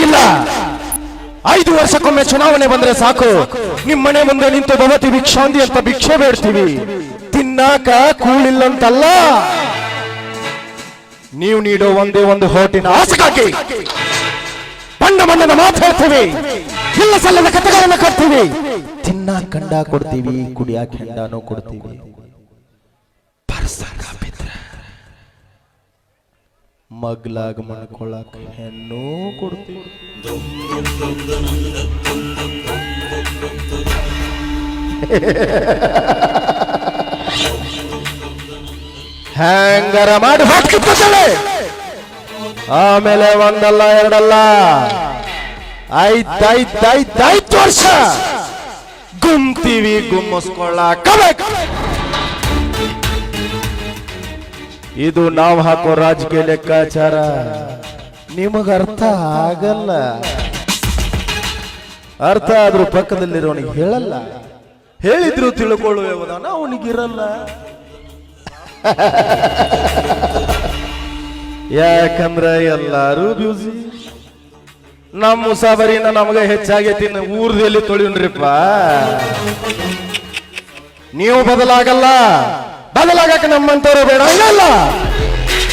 ಇಲ್ಲ. 5 ವರ್ಷಕ್ಕೊಮ್ಮೆ ಚುನಾವಣೆ ಬಂದ್ರೆ ಸಾಕು, ನಿಮ್ಮನೆ ಮುಂದೆ ನಿಂತು ಭವತಿ ಭಿಕ್ಷಾಂದಿ ಅಂತ ಭಿಕ್ಷೆ ಬೇಡ್ತೀವಿ. ತಿನ್ನಾಕ ಕೂಳಿಲ್ಲಂತಲ್ಲ, ನೀವು ನೀಡೋ ಒಂದೇ ಒಂದು ಹೋಟಿನ ಆಸೆಗಾಗಿ ಬಣ್ಣ ಬಣ್ಣದ ಮಾತು ಹೇಳ್ತೀವಿ, ಇಲ್ಲ ಸಲ್ಲದ ಕಥೆಗಳನ್ನ ಕಟ್ತೀವಿ. ತಿನ್ನಾಕ ಕಂಡ ಕೊಡ್ತೀವಿ, ಕುಡಿಯಾಕ ಹೆಂಡಾನು ಕೊಡ್ತೀವಿ. ಮಗ್ಲಾಗ ಮಾಡ್ಕೊಳಕ್ ಹೆಣ್ಣು ಕೊಡ್ತೀವಿ. ಹ್ಯಾಂಗರ ಮಾಡಿ ಹಾಕಿರ್ತಾಳೆ. ಆಮೇಲೆ ಒಂದಲ್ಲ ಎರಡಲ್ಲ 5 ವರ್ಷ ಗುಮ್ತೀವಿ, ಗುಮ್ಮಿಸ್ಕೊಳ್ಳ. ಇದು ನಾವು ಹಾಕೋ ರಾಜಕೀಯ ಲೆಕ್ಕಾಚಾರ ನಿಮಗ ಅರ್ಥ ಆಗಲ್ಲ. ಅರ್ಥ ಆದ್ರೂ ಪಕ್ಕದಲ್ಲಿರೋನಿಗೆ ಹೇಳಲ್ಲ, ಹೇಳಿದ್ರು ತಿಳ್ಕೊಳ್ಳುವ ಅವನಿಗಿರಲ್ಲ. ಯಾಕಂದ್ರೆ ಎಲ್ಲಾರು ಬ್ಯೂಸಿ. ನಮ್ಮ ಮುಸಾಬರಿನ ನಮಗ ಹೆಚ್ಚಾಗೈತಿ, ಊರ್ದಲ್ಲಿ ತೊಳಿನ್ರಿಪ್ಪ. ನೀವು ಬದಲಾಗಲ್ಲ, ಬದಲಾಗಕ್ಕೆ ನಮ್ಮಂತವ್ರು ಬೇಡ ಇಲ್ಲ,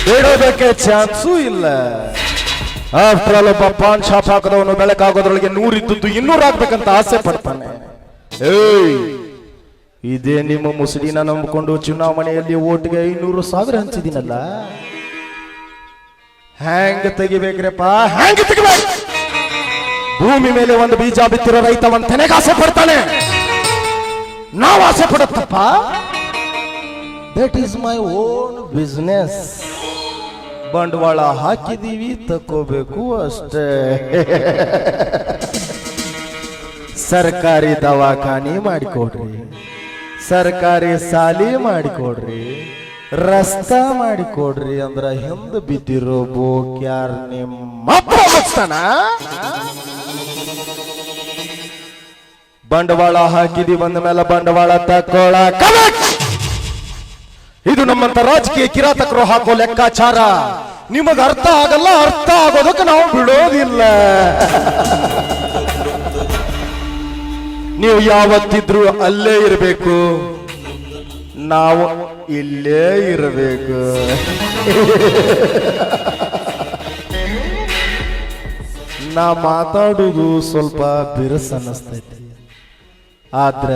ಬೇಡೋದಕ್ಕೆ ಚಾನ್ಸೂ ಇಲ್ಲ. ಆಫ್ಟರ್ ಆಲ್ ಒಬ್ಬ ಪಾನ್ ಶಾಪ್ ಹಾಕದವನು ಬೆಳಕಾಗೋದ್ರೊಳಗೆ 100 ಇದ್ದದ್ದು 200 ಆಗ್ಬೇಕಂತ ಆಸೆ ಪಡ್ತಾನೆ. ಇದೇ ನಿಮ್ಮ ಮುಸುಡಿನ ನಂಬಿಕೊಂಡು ಚುನಾವಣೆಯಲ್ಲಿ ಓಟ್ಗೆ 500,000 ಹಂಚಿದಿನಲ್ಲ, ಹ್ಯಾಂಗ ತೆಗಿಬೇಕ್ರಪ್ಪ, ಹ್ಯಾಂಗ ತೆಗಿಬೇಕು? ಭೂಮಿ ಮೇಲೆ ಒಂದು ಬೀಜ ಬಿತ್ತಿರೋ ರೈತ ಒಂದು ತೆನೆಗೆ ಆಸೆ ಪಡ್ತಾನೆ, ನಾವು ಆಸೆ ಪಡುತ್ತಪ್ಪ. That is my own business. ಬಂಡವಾಳ ಹಾಕಿದೀವಿ, ತಕೋಬೇಕು ಅಷ್ಟೇ. ಸರ್ಕಾರಿ ದವಾಖಾನೆ ಮಾಡಿಕೊಡ್ರಿ, ಸರ್ಕಾರಿ ಸಾಲಿ ಮಾಡಿಕೊಡ್ರಿ, ರಸ್ತಾ ಮಾಡಿಕೊಡ್ರಿ ಅಂದ್ರ ಹಿಂದ ಬಿದ್ದಿರೋ ಬೋಕ್ಯಾರ ನಿಮ್ಮ ಬಂಡವಾಳ ಹಾಕಿದೀವಿ ಬಂದ ಮೇಲೆ ಬಂಡವಾಳ ತಕ್ಕೊಳಕ. ಇದು ನಮ್ಮಂತ ರಾಜಕೀಯ ಕಿರಾತಕರು ಹಾಕೋ ಲೆಕ್ಕಾಚಾರ. ನಿಮಗ ಅರ್ಥ ಆಗಲ್ಲ, ಅರ್ಥ ಆಗೋದಕ್ಕೆ ನಾವು ಬಿಡೋದಿಲ್ಲ. ನೀವು ಯಾವತ್ತಿದ್ರು ಅಲ್ಲೇ ಇರಬೇಕು, ನಾವು ಇಲ್ಲೇ ಇರಬೇಕು. ನಾ ಮಾತಾಡುವುದು ಸ್ವಲ್ಪ ಬಿರುಸು ಅನ್ನಿಸ್ತೈತಿ, ಆದ್ರೆ